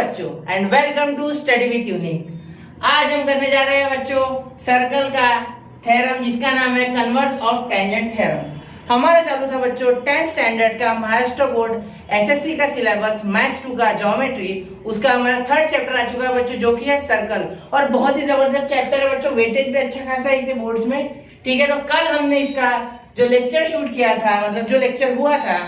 बच्चों and welcome to study with unique. आज हम करने जा रहे हैं बच्चों सर्कल का थ्योरम जिसका नाम है कन्वर्स ऑफ टेंजेंट थ्योरम। हमारा चालू था बच्चों 10th स्टैंडर्ड का महाराष्ट्र बोर्ड एसएससी का सिलेबस मैथ्स 2 का ज्योमेट्री, उसका हमारा थर्ड चैप्टर आ चुका है बच्चों जो कि है सर्कल, और बहुत ही जबरदस्त चैप्टर है बच्चों, वेटेज भी अच्छा खासा है इसे बोर्ड्स में। ठीक है, तो कल हमने इसका जो लेक्चर शूट किया था, मतलब जो लेक्चर हुआ था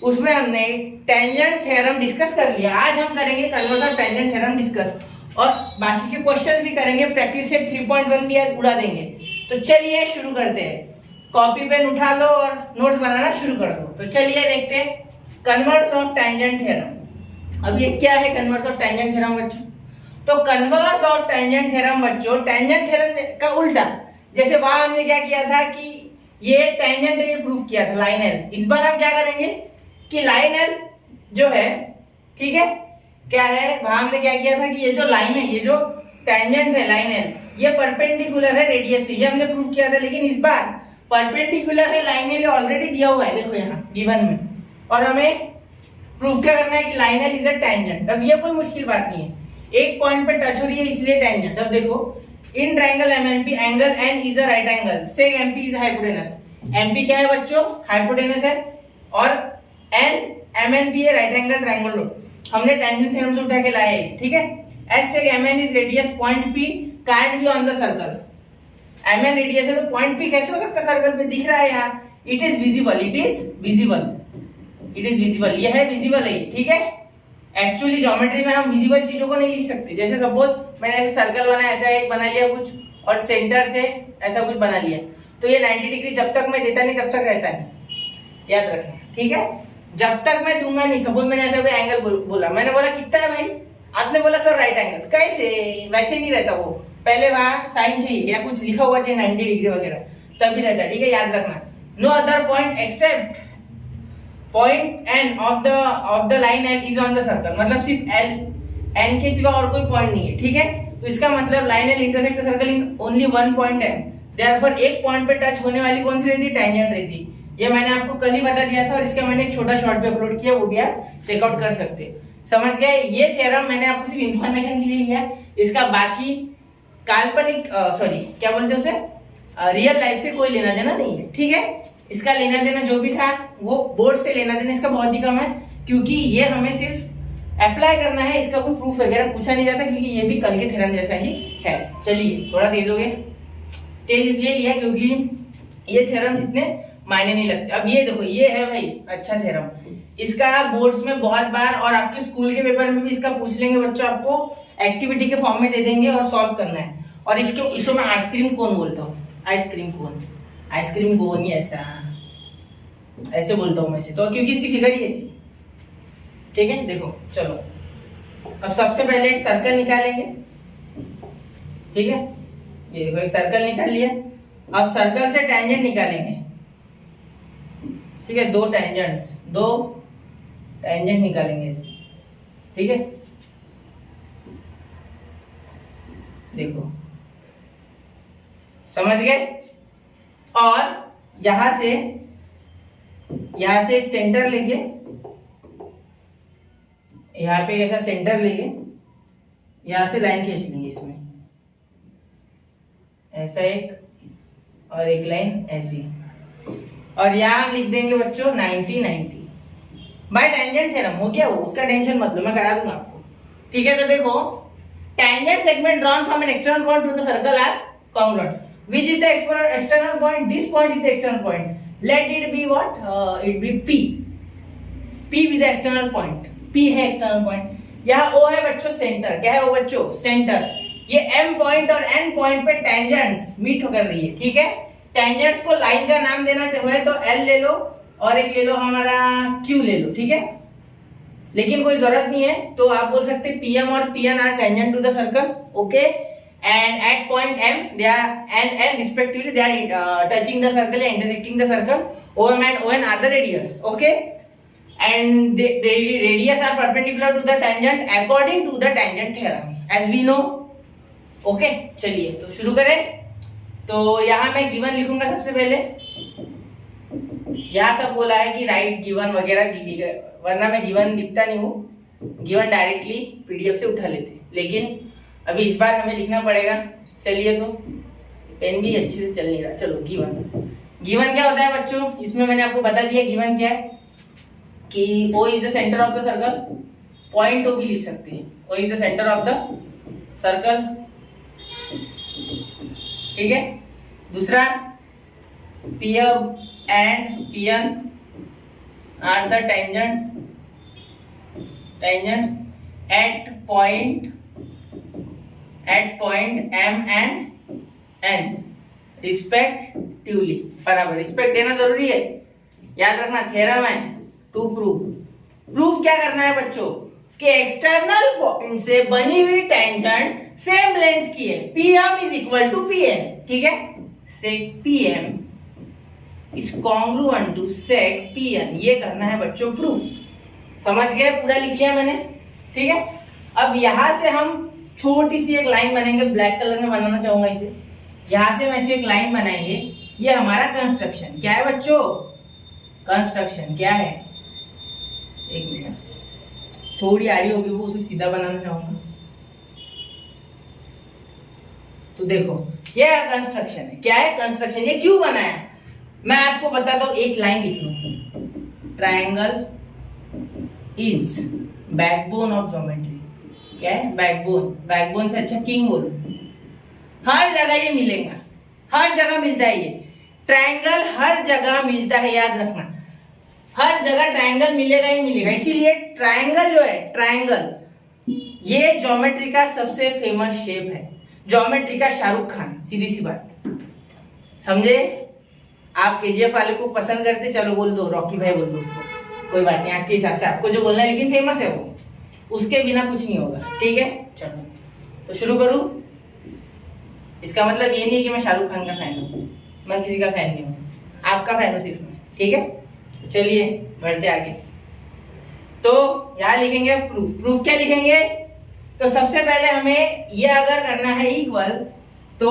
उसमें हमने टेंजेंट थ्योरम डिस्कस कर लिया। आज हम करेंगे converse of tangent theorem discuss, और बाकी के क्वेश्चंस भी करेंगे। प्रैक्टिस सेट 3.1 भी उड़ा देंगे। तो चलिए शुरू करते हैं। कॉपी पेन उठा लो और नोट्स बनाना शुरू कर दो। तो चलिए देखते हैं कन्वर्स ऑफ टेंजेंट थ्योरम। अब ये क्या है कन्वर्स ऑफ टेंजेंट थ्योरम बच्चों? तो कन्वर्स ऑफ टेंजेंट थ्योरम बच्चों, टेंजेंट थ्योरम का उल्टा। जैसे वहां हमने क्या किया था कि ये टेंजेंट है, ये प्रूफ किया था लाइन एल। इस बार हम क्या करेंगे कि लाइन एल जो है, ठीक है, क्या है, वहां हमने क्या किया था कि ये जो लाइन है, ये जो टेंजेंट है लाइन एल, ये परपेंडिकुलर है रेडियस से, ये हमने प्रूफ किया था। लेकिन इस बार परपेंडिकुलर है लाइन एल ऑलरेडी दिया हुआ है, देखो यहाँ गिवन में, और हमें प्रूफ क्या करना है कि line L is a tangent. अब ये कोई मुश्किल बात नहीं है, एक पॉइंट पे टच हो रही है इसलिए टेंजेंट। अब देखो in triangle MNP angle N is a right angle, seg MP is hypotenuse. MP क्या है बच्चों? हाइपोटेनस है, और एन एमएनपी है राइट एंगल ट्रायंगल। हमने टेंजेंट थ्योरम से उठा के लाए, ठीक है। As seg MN is radius, point P can't be on the circle. MN radius है तो पॉइंट पी कैसे हो सकता है सर्कल पे? दिख रहा है यहाँ, it is visible, it is visible, it is visible, ये है विजिबल है, ठीक है। एक्चुअली ज्योमेट्री में हम विजिबल चीजों को नहीं लिख सकते। जैसे सपोज मैंने ऐसे सर्कल बनाया, ऐसा एक बना लिया कुछ, और सेंटर से ऐसा कुछ बना लिया, तो ये 90 डिग्री जब तक मैं देता नहीं तब तक रहता नहीं, याद रखना, ठीक है। जब तक मैं दूंगा नहीं, सपोज मैंने ऐसा कोई एंगल बोला, मैंने बोला कितना है भाई, आपने बोला सर राइट एंगल, कैसे? वैसे नहीं रहता वो, पहले वहां साइन चाहिए या कुछ लिखा हुआ चाहिए 90 डिग्री वगैरह, तभी रहता है, ठीक है, याद रखना। No other point except point N of the line L is on the circle, मतलब सिर्फ एल एन के सिवा और कोई पॉइंट नहीं है, ठीक है। तो इसका मतलब line L intersect the circle in only one point N, therefore एक पॉइंट पे टच होने वाली कौन सी रहती है? टेंजेंट रहती। ये मैंने आपको कल ही बता दिया था, और इसका मैंने एक छोटा शॉर्ट भी अपलोड किया, वो भी आप चेकआउट कर सकते हैं। समझ गए? ये थ्योरम मैंने आपको सिर्फ इंफॉर्मेशन के लिए लिया, इसका बाकी काल्पनिक सॉरी क्या बोलते हैं उसे, रियल लाइफ से कोई लेना देना नहीं है, ठीक है। इसका लेना देना जो भी था वो बोर्ड से लेना देना इसका बहुत ही कम है, क्योंकि ये हमें सिर्फ अप्लाई करना है, इसका कोई प्रूफ वगैरह पूछा नहीं जाता, क्योंकि ये भी कल के थ्योरम जैसा ही है। चलिए थोड़ा तेज हो गए, तेज इसलिए लिया क्योंकि ये थ्योरम्स इतने मायने नहीं लगते। अब ये देखो, ये है भाई अच्छा थ्योरम, इसका बोर्ड्स में बहुत बार और आपके स्कूल के पेपर में भी इसका पूछ लेंगे बच्चों, आपको एक्टिविटी के फॉर्म में दे देंगे और सॉल्व करना है। और इसको मैं आइसक्रीम कोन बोलता हूँ, आइसक्रीम कोन, आइसक्रीम कोन ही ऐसे बोलता हूँ मैं इसे, तो क्योंकि इसकी फिगर ही ऐसी, ठीक है। देखो चलो, अब सबसे पहले एक सर्कल निकालेंगे, ठीक है। ये देखो एक सर्कल निकाल लिया। अब सर्कल से टेंजेंट निकालेंगे, ठीक है, दो टेंजेंट निकालेंगे इसे, ठीक है। देखो समझ गए? और यहां से एक सेंटर लेके, यहां पे ऐसा सेंटर लेके यहां से लाइन खींच लेंगे इसमें, ऐसा एक, और एक लाइन ऐसी, और यहां हम लिख देंगे बच्चों 90 बाय टेंजेंट थ्योरम। हो गया वो, उसका टेंशन मत लो, मैं करा दूंगा आपको, ठीक है। तो देखो tangent segment drawn from an external point to the circle are congruent, which is the external point, this point is the external point, let it be what, it be p be the external point, p है external point। यहाँ o है बच्चों centre, क्या है वो बच्चों? Centre. ये m point और n पॉइंट पे टेंजेंट्स मीट कर रही है, ठीक है। टेंजेंट्स को लाइन का नाम देना चाहिए तो l ले लो, और एक ले लो हमारा q ले लो, ठीक है। लेकिन कोई जरूरत नहीं है, तो आप बोल सकते pm और pn are tangent to the circle, okay. And at point M, they are and N respectively, they are touching the circle and intersecting the circle. OM and ON are the radius, okay. And the radius are perpendicular to the tangent according to the tangent theorem, as we know, okay. चलिए तो शुरू करें। तो यहाँ मैं given लिखूंगा सबसे पहले, यहाँ सब बोला है कि राइट गिवन वगैरह, वरना मैं गिवन लिखता नहीं हूँ, गिवन डायरेक्टली पीडीएफ से उठा लेते, लेकिन अभी इस बार हमें लिखना पड़ेगा। चलिए, तो पेन भी अच्छे से चल नहीं रहा। चलो, गिवन क्या होता है बच्चों, इसमें मैंने आपको बता दिया गिवन क्या है कि O is the centre of the circle, point O भी लिख सकते हैं, O is the centre of the circle, ठीक है। दूसरा, PM and PN are the tangents at point M and N respectively. बराबर, रिस्पेक्ट देना जरूरी है, याद रखना। थ्योरम है टू प्रूफ क्या करना है बच्चों कि एक्सटर्नल पॉइंट से बनी हुई टेंजेंट सेम लेंथ की है, PM is equal to PN, ठीक है। Seg PM is congruent to seg PN, ये करना है बच्चों प्रूफ। समझ गए, पूरा लिख लिया मैंने, ठीक है। अब यहां से हम छोटी सी एक लाइन बनेंगे, ब्लैक कलर में बनाना चाहूंगा इसे। यहां से वैसे एक लाइन बनाएंगे, ये हमारा कंस्ट्रक्शन क्या है बच्चों, कंस्ट्रक्शन क्या है, एक मिनट, थोड़ी आड़ी होगी वो, उसे सीधा बनाना चाहूंगा। तो देखो, ये कंस्ट्रक्शन है, क्या है कंस्ट्रक्शन, ये क्यों बनाया मैं आपको बताता हूं, एक लाइन लिख लो। Triangle is backbone of geometry, क्या है बैकबोन, बैकबोन से अच्छा किंग बोलो। हर जगह ये मिलेगा, हर जगह मिलता है ये ट्रायंगल, हर जगह मिलता है, याद रखना। हर जगह ट्रायंगल मिलेगा ही मिलेगा, इसीलिए ट्रायंगल जो है, ट्रायंगल ये ज्योमेट्री का सबसे फेमस शेप है, ज्योमेट्री का शाहरुख खान, सीधी सी बात, समझे। आप KGF वाले को पसंद करते, चलो बोल दो, रॉकी भाई बोल दो उसको, कोई बात नहीं, आपके हिसाब से आपको जो बोलना है, लेकिन फेमस है वो, उसके बिना कुछ नहीं होगा, ठीक है। चलो, तो शुरू करूं। इसका मतलब ये नहीं कि मैं शाहरुख खान का फैन हूं, मैं किसी का फैन नहीं हूं, आपका फैन हूं सिर्फ मैं, ठीक है। चलिए बढ़ते आगे। तो यहां लिखेंगे प्रूफ क्या लिखेंगे, तो सबसे पहले हमें ये अगर करना है इक्वल, तो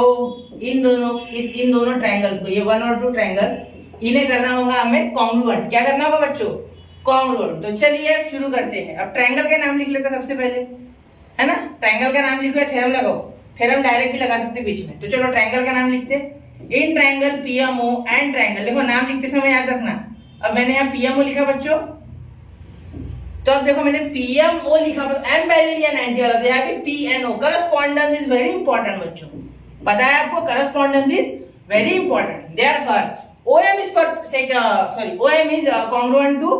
इन दोनों ट्रायंगल्स को, ये 1 और 2 ट्रायंगल, इन्हें करना होगा हमें कॉन्ग्रुएंट। क्या करना होगा बच्चों, कॉन्ग्रुएंट। तो चलिए शुरू करते हैं। अब ट्रायंगल का नाम लिख लेते हैं सबसे पहले, है ना। ट्रायंगल का नाम लिखो या थ्योरम लगाओ, थ्योरम डायरेक्ट भी लगा सकते बीच में। तो चलो ट्रायंगल का नाम लिखते हैं। In triangle PMO and triangle, देखो नाम लिखते समय याद रखना। अब मैंने यहाँ PMO लिखा बच्चों, तो अब देखो मैंने PMO लिखा, M पहले लिया 90 वाला, तो यहाँ पे PNO, correspondence is very important बच्चों, पता है आपको, correspondence is very important. Therefore OM is OM is congruent to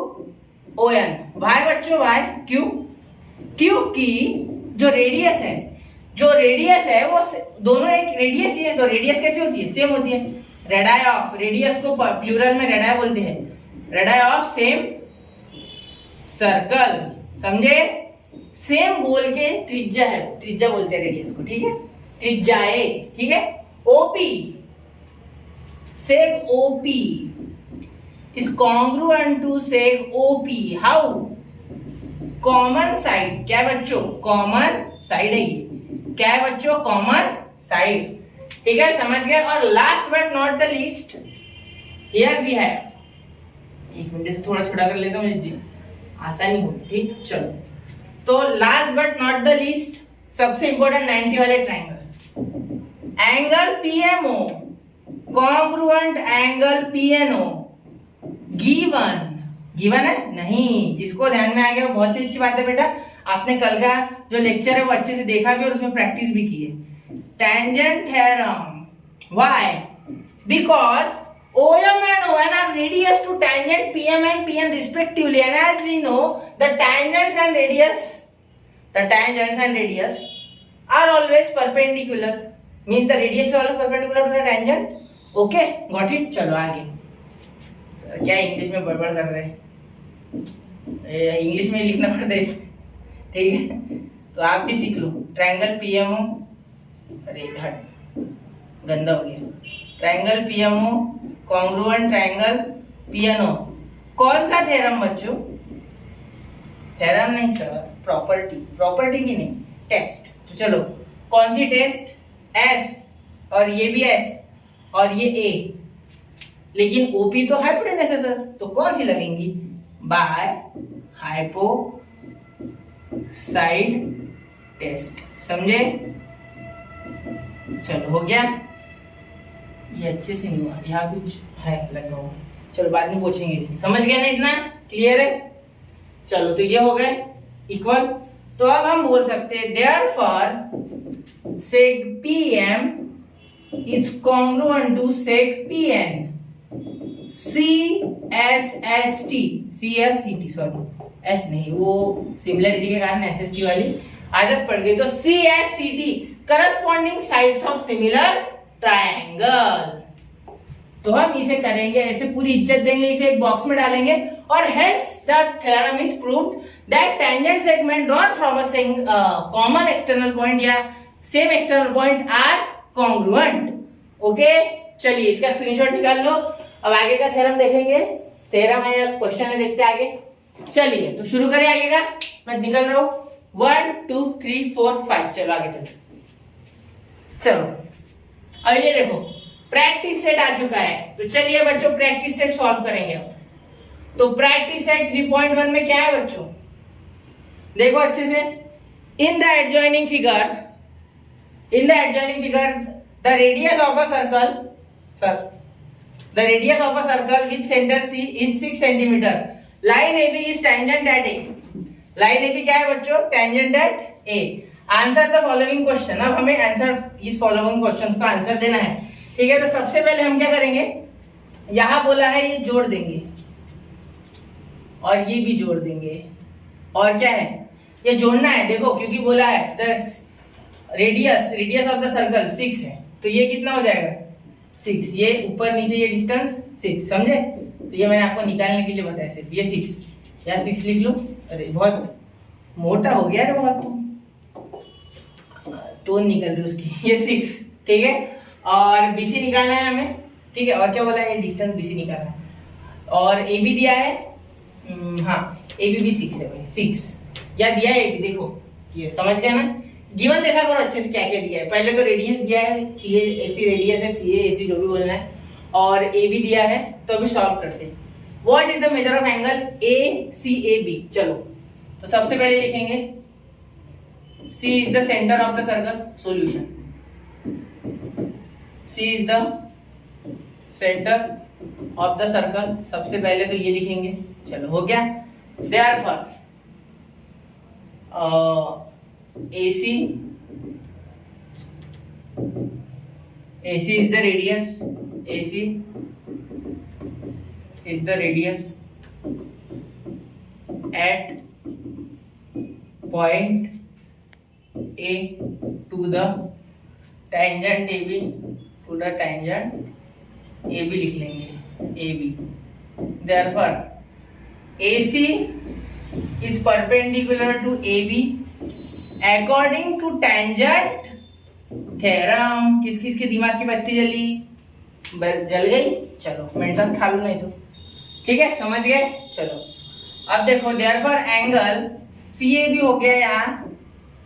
ON। Why बच्चों, why, क्यों, क्योंकि जो रेडियस है वो दोनों एक रेडियस ही है। तो रेडियस कैसे होती है, सेम होती है। रेडाई ऑफ, रेडियस को प्लूरल में रेडाई बोलते हैं, रेडाई ऑफ सेम सर्कल, समझे। सेम गोल के त्रिज्या है, त्रिज्या बोलते हैं रेडियस को, ठीक है, त्रिज्याएं, ठीक है। OP, sec OP is congruent to sec OP। How? Common side, क्या है बच्चों, कॉमन साइड है ये, क्या है बच्चों, कॉमन साइड, ठीक है, समझ गए। और last but not the least, here we have, एक मिनट से थोड़ा छोटा कर लेता हूँ, मुझे आसानी हो, ठीक। चलो, तो last but not the least, सबसे इंपॉर्टेंट 90 वाले triangle, angle PMO congruent angle PNO given है नहीं, जिसको ध्यान में आ गया बहुत ही अच्छी बात है बेटा, आपने कल का जो लेक्चर है वो अच्छे से देखा भी और उसमें प्रैक्टिस भी की है। Tangent theorem, why, because OM and ON are radius to tangent PM and PN respectively, and as we know the tangents and radius are always perpendicular, means the radius is always perpendicular to the tangent। Okay, got it. चलो आगे। Sir क्या English में बड़बड़ कर रहे हैं, English में लिखना पड़ता है इसमें, ठीक है, तो आप भी सीख लो। ट्रायंगल PMO, अरे हट, गंदा हो गया। Triangle PMO congruent triangle PNO, कौन सा थ्योरम बच्चों, थ्योरम नहीं सर, प्रॉपर्टी भी नहीं, टेस्ट। तो चलो, कौन सी टेस्ट, S, और ये भी S और ये A, लेकिन OP तो हाइपोटेनस है सर, तो कौन सी लगेंगी, बाय साइड टेस्ट, समझे? चलो हो गया, ये अच्छे से नहीं हुआ, यहाँ कुछ है लगा हुआ, चलो बाद में पूछेंगे इसे, समझ गया ना? इतना क्लियर है? चलो तो ये हो गए इक्वल। तो अब हम बोल सकते हैं therefore sec pm is congruent to sec pn CSST, CSCT sorry, S नहीं, वो सिमिलरिटी के कारण SST वाली आदत पड़ गई, तो CSCT corresponding sides of similar triangle. तो हम इसे करेंगे ऐसे, पूरी इज्जत देंगे, इसे एक बॉक्स में डालेंगे, और hence the theorem is proved that tangent segment drawn from a common external point या same external point are congruent. Okay, चलिए इसका स्क्रीनशॉट निकाल लो। अब आगे का थ्योरम देखेंगे, थ्योरम है या क्वेश्चन है, देखते हैं आगे। चलिए तो शुरू करें आगे का, मैं निकल रहा हूं। 1 2 3 4 5, चलो आगे चलो। चलो अब ये देखो प्रैक्टिस सेट आ चुका है, तो चलिए बच्चों प्रैक्टिस सेट सॉल्व करेंगे अब। तो प्रैक्टिस सेट 3.1 में क्या है बच्चों, देखो अच्छे से। In the adjoining figure the radius of a circle with centre C is 6 centimetre. Line AB is tangent at A। Line AB क्या है बच्चों? Tangent at A। Answer the following question. अब हमें आंसर इस फॉलोइंग क्वेश्चंस का answer देना है, ठीक है? तो सबसे पहले हम क्या करेंगे, यहां बोला है ये जोड़ देंगे और ये भी जोड़ देंगे, और क्या है ये जोड़ना है, देखो क्योंकि बोला है the radius of the circle 6 है, तो ये कितना हो जाएगा 6, ये ऊपर नीचे ये डिस्टेंस 6, समझे? तो ये मैंने आपको निकालने के लिए बताया सिर्फ, ये 6 या 6 लिख लो। अरे बहुत मोटा हो गया रे बहुत, तो निकल रही उसकी, ये 6, ठीक है? और BC निकालना है हमें, ठीक है? और क्या बोला है, ये डिस्टेंस BC निकालना है, और AB दिया है, हाँ AB भी 6 है भाई, 6 या दिया है AB, देखो ये समझ गया ना? गिवन देखा करो अच्छे से क्या क्या दिया है। पहले तो रेडियस दिया है, CA AC रेडियस है, CA AC जो भी बोलना है, और AB दिया है। तो अभी सॉल्व करते हैं। What is the measure of angle ACAB? चलो तो सबसे पहले लिखेंगे C is the center of the circle, solution C is the center of the circle, सबसे पहले तो ये लिखेंगे, चलो हो गया। Therefore AC is the radius, AC is the radius at point A to the tangent AB, to the tangent AB लिख लेंगे, AB। Therefore AC is perpendicular to AB according to tangent theorem। किस किस के दिमाग की बत्ती जली? जल गई? चलो मेंटस खा लो नहीं तो, ठीक है? समझ गए? चलो अब देखो therefore एंगल CAB हो गया यहाँ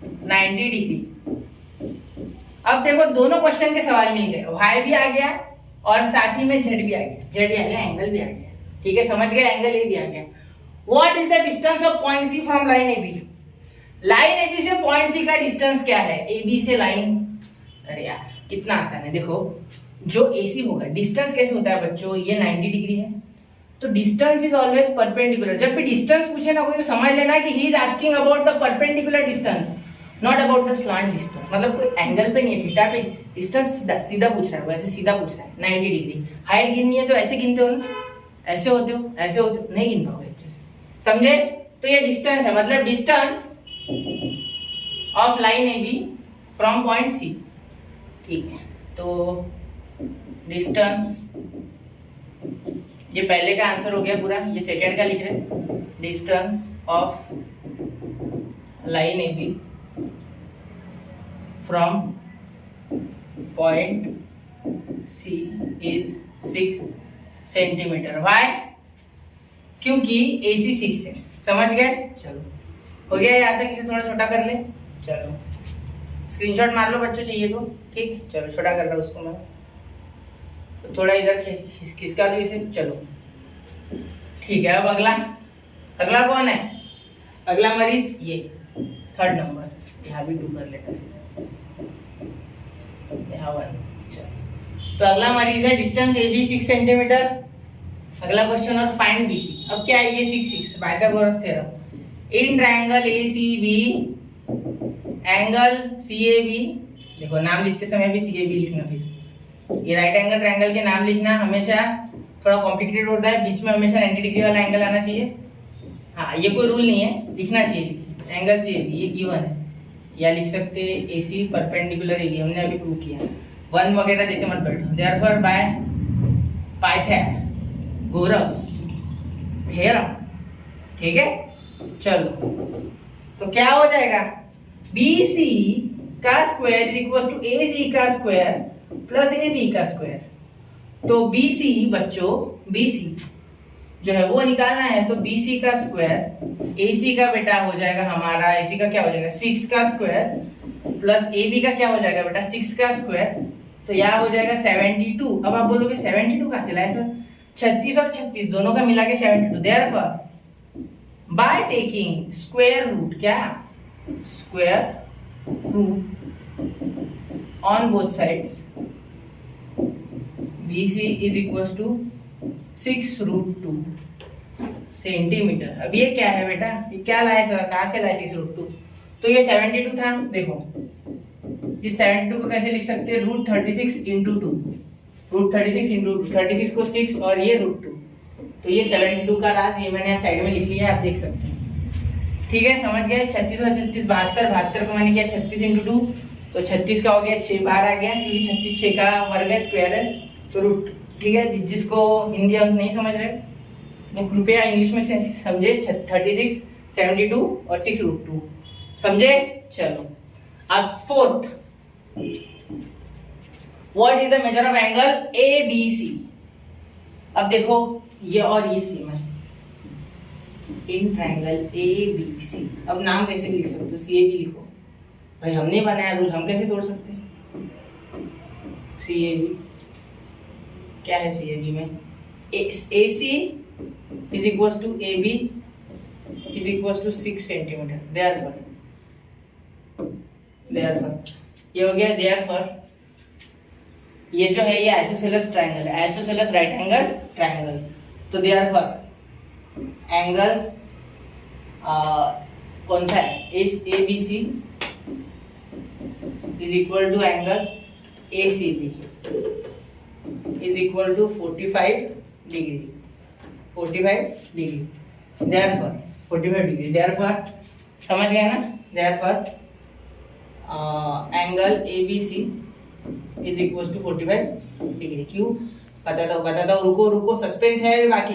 90 डिग्री। अब देखो दोनों क्वेश्चन के सवाल मिल गए, y भी आ गया और साथ ही में z भी आ गया, z आ गया, एंगल भी आ गया, ठीक है? समझ गए? एंगल A भी आ गया। What is the distance of point C from line AB? Line AB से पॉइंट C का डिस्टेंस क्या है? AB से लाइन, अरे यार कितना आसान है। देखो जो AC होगा, डिस्टेंस कैसे होता है बच्चों? ये 90 डिग्री है, तो डिस्टेंस इज ऑलवेज परपेंडिकुलर। जब भी डिस्टेंस पूछे ना कोई, तो समझ लेना कि he is asking about the perpendicular distance, not about the slant distance. मतलब कोई एंगल पे नहीं है, थीटा पे, डिस्टेंस सीधा पूछ रहा है, वैसे सीधा पूछ रहा है 90 डिग्री। हाइट गिननी है तो ऐसे गिनते हो ना, ऐसे होते हो, ऐसे होते हो, नहीं गिन पाओगे अच्छे से, समझे? तो ये डिस्टेंस है, मतलब distance of line AB from point C, ठीक है? तो डिस्टेंस, ये पहले का आंसर हो गया पूरा, ये सेकंड का लिख रहे, distance of line AB from point C is 6 centimetre. Why? क्योंकि AC 6 है, समझ गए? चलो हो गया, यहाँ तक इसे थोड़ा छोटा कर ले। चलो स्क्रीनशॉट मार लो बच्चों, चाहिए तो, ठीक? चलो छोटा कर रहा हूँ उसको मैं, तो थोड़ा इधर खिसका दो इसे। चलो ठीक है, अब अगला कौन है? अगला मरीज ये थर्ड नंबर, यहाँ भी 2 कर लेते हैं, यहाँ 1। तो अगला हमारी है डिस्टेंस ए बी 6 सेंटीमीटर। अगला क्वेश्चन और फाइंड बी सी। अब क्या है ये 6 Pythagoras theorem. In triangle A C B angle C A B, देखो नाम लिखते समय भी सी ए बी लिखना, फिर ये राइट एंगल ट्रायंगल के नाम लिखना हमेशा थोड़ा कॉम्प्लिकेटेड होता है, बीच में हमेशा 90 डिग्री वाला एंगल आना चाहिए। हाँ ये कोई रूल नहीं है, लिखना चाहिए। लिखिए एंगल सी ए बी, ये गिवन है, या लिख सकते ए सी परपेंडिकुलर ए बी, हमने अभी प्रूव किया। 1 वगैरह देते मत बैठो। देयरफॉर बाय पाइथागोरस थ्योरम, ठीक है। चलो तो क्या हो जाएगा, BC का square is equal to AC का स्क्वायर प्लस AB का स्क्वायर। तो BC बच्चों, BC जो है वो निकालना है, तो BC का स्क्वायर AC का बेटा हो जाएगा हमारा, AC का क्या हो जाएगा 6 का स्क्वायर प्लस AB का क्या हो जाएगा बेटा 6 का स्क्वायर, तो यहाँ हो जाएगा 72। अब आप बोलोगे 72 कहाँ से लाए सर, 36 और 36 दोनों का मिला के 72। Therefore by taking square root, क्या square root on both sides, BC is equal to 6√2 centimetre. अब ये क्या है बेटा, ये क्या लाए सर, कहाँ से लाए 6√2, तो ये 72 था। देखो इस 72 को कैसे लिख सकते हैं, √36 इंटू 2, √36 इंटू 36 को 6 और ये √2, तो ये 72 का राज, ये मैंने यहाँ साइड में लिख लिया है, आप देख सकते हैं। ठीक है, समझ गए। 36 और 36 72 को मैंने किया 36 इंटू 2, तो 36 का हो गया 6 बार आ गया, क्योंकि 36 6 का वर्ग है, स्क्वायर है, तो रूट। ठीक है, जिसको हिंदी अंक नहीं समझ रहे वो कृपया इंग्लिश में से समझे। 36 72 और 6√2 समझे। चलो अब fourth, what is the measure of angle ABC। अब देखो ये और ये सेम है, इन ट्रायंगल ABC। अब नाम कैसे भी लिख सकते हो, CAB लिखो भाई, हमने बनाया रूल, हम कैसे तोड़ सकते हैं। CAB क्या है, CAB में AC is equal to AB is equal to 6 centimetre. Therefore ये हो गया। देयरफॉर ये जो है ये आइसोसेलेस ट्रायंगल है, आइसोसेलेस राइट एंगल ट्रायंगल। तो देयरफॉर एंगल कौन सा है, ABC is equal to angle ACB is equal to 45 degree, 45 degree. Therefore 45 degree, therefore समझ गए ना। Therefore angle ABC is equal to 45 degree. क्यों बताता हूँ, रुको सस्पेंस है अभी बाकी,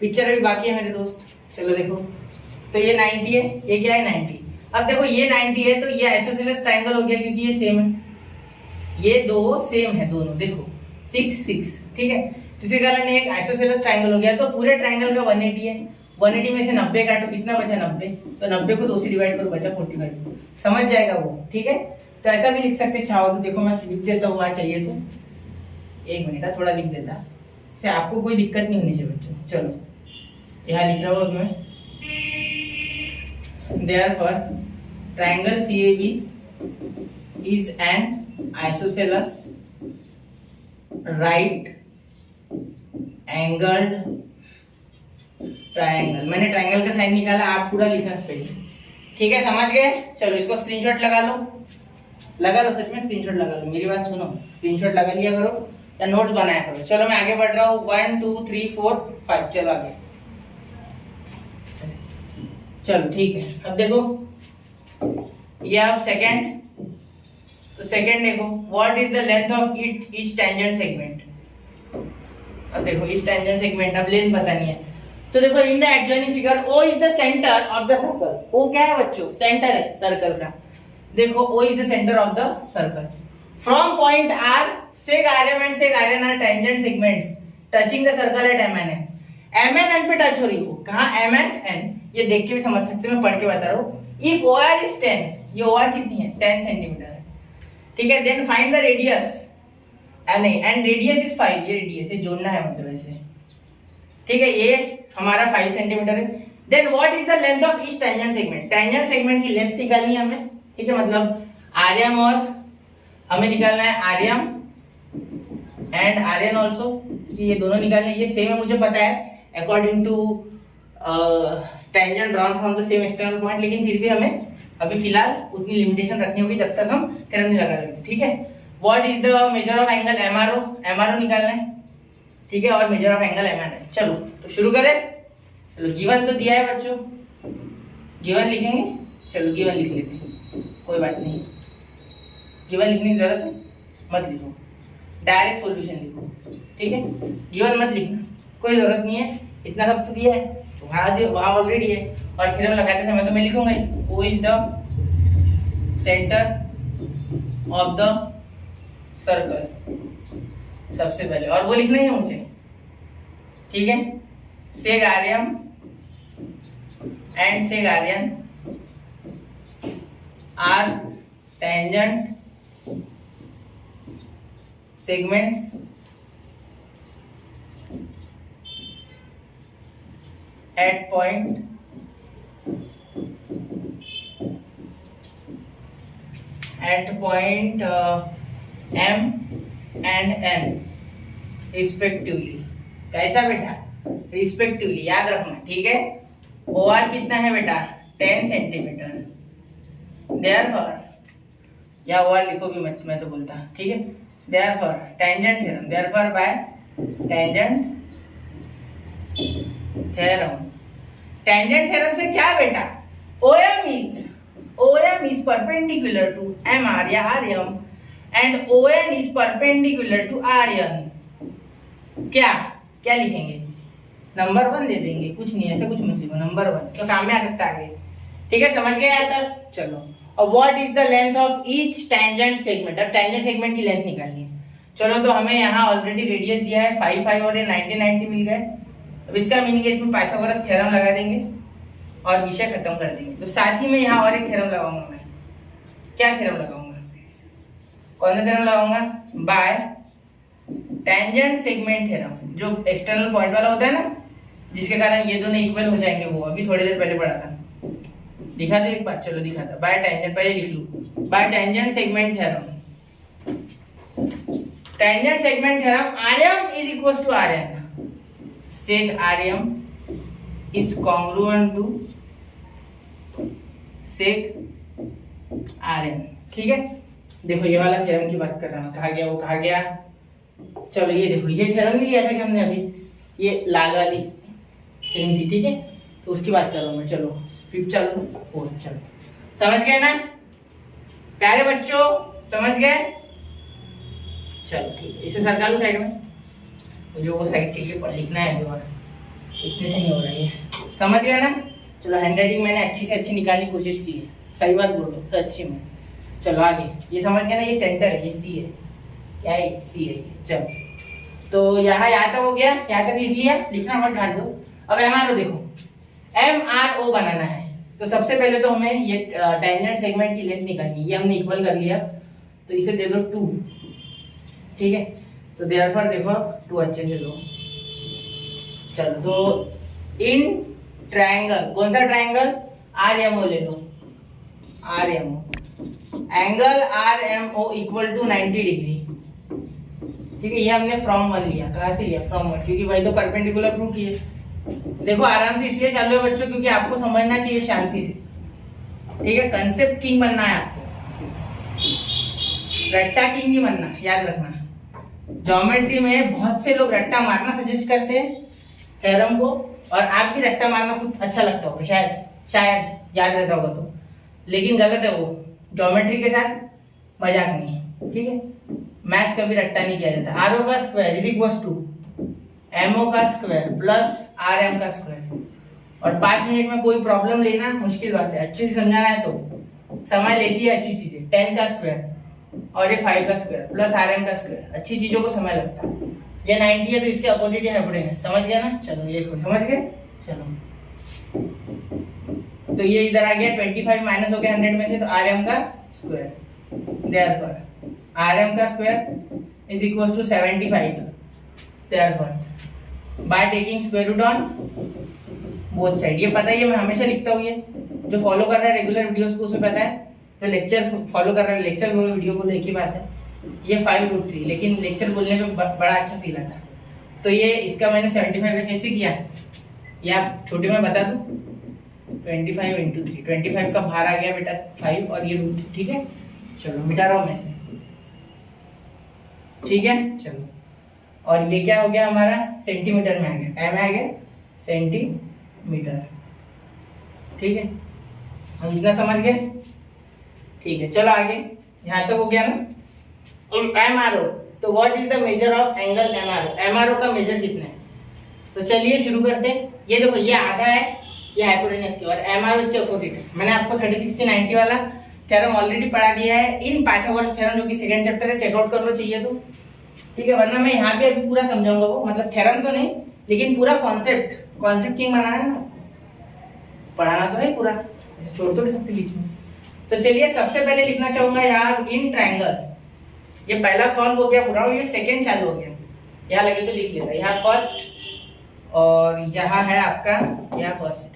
पिक्चर अभी बाकी है मेरे दोस्त। चलो देखो, तो ये 90 है, ये क्या है 90। अब देखो ये 90 है, तो ये आइसोसेलेस ट्रायंगल हो गया, क्योंकि ये सेम है, ये दो सेम है दोनों। देखो 6 6, ठीक है, जिसके कारण एक आइसोसेलेस ट्रायंगल हो गया। तो पूरे ट्रायंगल का 180 है, 180 में से 90 काटो, कितना बचा 90, तो 90 को 2 से डिवाइड करो, बचा 45। समझ जाएगा वो, ठीक है। तो ऐसा भी लिख सकते चाहो तो, देखो मैं लिख देता हूँ, चाहिए तो 1 मिनट थोड़ा लिख देता, से आपको कोई दिक्कत नहीं होनी चाहिए बच्चों। चलो यहाँ लिख रहा हूँ अभी मैं। Therefore triangle CAB is an isosceles right angled triangle. मैंने ट्रायंगल का साइन निकाला, आप पूरा लिखना स्पेलिंग, ठीक है, समझ गए। चलो इसको स्क्रीनशॉट लगा लो, सच में स्क्रीनशॉट लगा लो, मेरी बात सुनो, स्क्रीनशॉट लगा लिया करो या नोट्स बनाया करो। चलो मैं आगे बढ़ रहा हूँ, 1 2 3 4 5, चलो आगे। चलो ठीक है, अब देखो ये अब सेकंड, तो सेकंड देखो, what is the length of each tangent segment. अब देखो इस टेंजेंट सेगमेंट, अब लेंथ पता नहीं है, तो देखो in the adjoining figure O is the centre of the circle. O क्या है बच्चों, सेंटर है सर्कल का। देखो O is the centre of the circle. From point R sec RM and sec RN are tangent segments touching the circle at MN। MN N पे touch हो रही हो, कहाँ MN N, ये देख के भी समझ सकते, मैं पढ़ के बता रहा हूँ। If OR is 10, ये OR कितनी है 10 सेंटीमीटर है, ठीक है। देन फाइंड द रेडियस, नहीं, एंड रेडियस इज 5, ये रेडियस है, जोड़ना है मतलब ऐसे, ठीक है। ये हमारा 5 सेंटीमीटर है, then what is the length of each tangent segment, tangent segment की लेंथ निकालनी है हमें, ठीक है, मतलब आरएम और हमें निकालना है आरएम एंड आरएन ऑल्सो, ये दोनों निकालने, ये सेम है मुझे पता है according to tangent drawn from the same external point, लेकिन फिर भी हमें अभी फिलहाल उतनी लिमिटेशन रखनी होगी जब तक हम थ्योरम नहीं लगा लेंगे, ठीक है। What is the measure of angle MRO, MRO निकालना है, ठीक है, और मेजर ऑफ एंगल एमएन है। चलो तो शुरू करें। चलो गिवन तो दिया है बच्चों, गिवन लिखेंगे, चलो गिवन लिख लेते हैं, कोई बात नहीं, गिवन लिखने की जरूरत है मत लिखो, डायरेक्ट सॉल्यूशन लिखो, ठीक है, गिवन मत लिखना, कोई जरूरत नहीं है, इतना सब तो दिया है, तो वहाँ ऑलरेडी है, और थ्योरम लगाते समय तो मैं लिखूंगा ही, वो is the centre of the circle सबसे पहले, और वो लिखना ही है मुझे, ठीक है, seg RM and seg RN are tangent segments at point M and N respectively। कैसा बेटा, रिस्पेक्टिवली याद रखना, ठीक है। OR कितना है बेटा 10 सेंटीमीटर, देयरफॉर, या OR लिखो भी मत, मैं तो बोलता, ठीक है, therefore tangent theorem, therefore by tangent theorem, tangent theorem से क्या बेटा, OM is perpendicular to MR या RM and ON is perpendicular to RN, क्या क्या लिखेंगे, नंबर 1 दे देंगे, कुछ नहीं ऐसे कुछ मत लिखो, नंबर 1 तो काम में आ सकता है आगे, ठीक है, समझ गए यहाँ तक। चलो अब what is the length of each tangent segment, अब टेंजेंट सेगमेंट की लेंथ निकालनी है। चलो तो हमें यहाँ ऑलरेडी रेडियस दिया है 5 5 और ये 90 90 मिल गए, अब इसका मीनिंग है इसमें पाइथागोरस थ्योरम लगा देंगे और विषय खत्म कर देंगे। तो साथ ही में यहाँ और एक थ्योरम लगाऊंगा मैं, क्या थ्योरम लगाऊंगा, कौन सा थ्योरम लगाऊंगा, बाय टेंजेंट सेगमेंट थ्योरम, जो एक्सटर्नल पॉइंट वाला होता है ना, जिसके कारण ये दोनों इक्वल हो जाएंगे, वो अभी थोड़ी देर पहले पढ़ा था, दिखा दो एक बार, चलो दिखा दो, बाय टेंजेंट, पहले लिख लूं, by tangent segment theorem, tangent segment theorem RM is equals to RN, seg RM is congruent to seg RN, ठीक है। देखो ये वाला थ्योरम की बात कर रहा हूं, कहा गया वो कहा गया, चलो ये देखो, ये थ्योरम भी लिया था कि हमने अभी, ये लाल वाली सेम थी, ठीक है, तो उसकी बात कर रहा हूं मैं। चलो स्क्रिप्ट चलो, चलो समझ गए ना प्यारे बच्चों, समझ गए, चलो ठीक है, इसे सरका लो साइड में, मुझे वो साइड चाहिए पर लिखना है अभी, और इतने से नहीं हो रही है, समझ गए ना। चलो हैंडराइटिंग मैंने अच्छी से अच्छी निकालने की कोशिश की है, सही बात बोलो तो अच्छी में। चलो आगे, ये समझ गए ना, ये सेंटर है, ये सी है, क्या है, सी है, चलो तो यहाँ तक हो गया, यहाँ तक लिख लिया, लिखना मत ध्यान दो। अब एमआरओ देखो, एमआरओ बनाना है, तो सबसे पहले तो हमें ये टेंजेंट सेगमेंट की लेंथ निकालनी है, ये हमने इक्वल कर लिया, तो इसे दे दो 2, ठीक है, तो देयरफॉर देखो 2 अच्छे से दो। चलो तो इन ट्रायंगल, कौन सा ट्रायंगल, आरएमओ ले लो, RMO, angle RMO equal to 90 degree, ठीक है, ये हमने फ्रॉम 1 लिया, कहाँ से लिया, फ्रॉम 1, क्योंकि वही तो परपेंडिकुलर प्रूव किए। देखो आराम से इसलिए चालू है बच्चों, क्योंकि आपको समझना चाहिए शांति से, ठीक है, कंसेप्ट किंग बनना है आपको, रट्टा किंग नहीं बनना, याद रखना। ज्योमेट्री में बहुत से लोग रट्टा मारना सजेस्ट करते हैं थ्योरम को, और आप भी रट्टा मारना कुछ अच्छा लगता होगा, शायद याद रहता होगा तो, लेकिन गलत है वो, ज्योमेट्री के साथ मजाक नहीं है, ठीक है, मैथ्स कभी रट्टा नहीं किया जाता। आर ओ का square is equal to MO का स्क्वायर प्लस आर एम का स्क्वायर, और 5 मिनट में कोई प्रॉब्लम लेना मुश्किल बात है, अच्छे से समझाना है तो समय लेती है अच्छी चीजें, 10 का स्क्वायर और ये 5 का स्क्वायर प्लस आर एम का स्क्वायर, अच्छी चीजों को समय लगता है। ये 90 है तो इसके अपोजिट है हाइपोटेनस, समझ गया ना। चलो ये समझ गए, चलो तो ये इधर आ गया 25 माइनस हो गया 100 में से, तो आर एम का स्क्वायर, देयरफॉर आर एम का square is equal to 75, therefore by taking square root on both side. ये पता ही है, मैं हमेशा लिखता हूँ, ये जो फॉलो कर रहा है रेगुलर वीडियोस को उसे पता है, जो लेक्चर फॉलो कर रहा है लेक्चर बोलो वीडियो बोलो एक ही बात है। ये 5√3, लेकिन लेक्चर बोलने में बड़ा अच्छा फील आता। तो ये इसका मैंने 75 का कैसे किया, ये आप छोटे में बता दूँ। 25 × 3, 25 का बाहर आ गया बेटा 5 और ये √3, ठीक है। चलो मिटा रहा हूँ मैं से, ठीक है। चलो, और ये क्या हो गया हमारा, सेंटीमीटर में आ गया, एम आ गया सेंटीमीटर, ठीक है। हम इतना समझ गए, ठीक है। चलो आगे, यहाँ तक हो गया ना। एम आर ओ, तो what is the measure of angle M R O, M R O का मेजर कितना है। तो चलिए शुरू करते हैं। ये देखो, ये आधा है, ये हाइपोटेनस की, और एम आर ओ इसके अपोजिट है। मैंने आपको 30, 60, 90 वाला थ्योरम ऑलरेडी पढ़ा दिया है इन पाइथागोरस थ्योरम, जो कि सेकंड चैप्टर है, चेकआउट कर लो चाहिए तो, ठीक है। वरना मैं यहाँ पे अभी पूरा समझाऊंगा, वो मतलब थ्योरम तो नहीं लेकिन पूरा कॉन्सेप्ट किंग बनाना है ना, पढ़ाना तो है पूरा, छोड़ तो नहीं सकते बीच में। तो चलिए सबसे पहले लिखना चाहूंगा यहाँ इन ट्रायंगल, ये पहला सॉल्व हो गया पूरा, ये सेकंड चालू हो गया। यहाँ लगे तो लिख लेता, यहाँ फर्स्ट और यहाँ है आपका यहाँ फर्स्ट,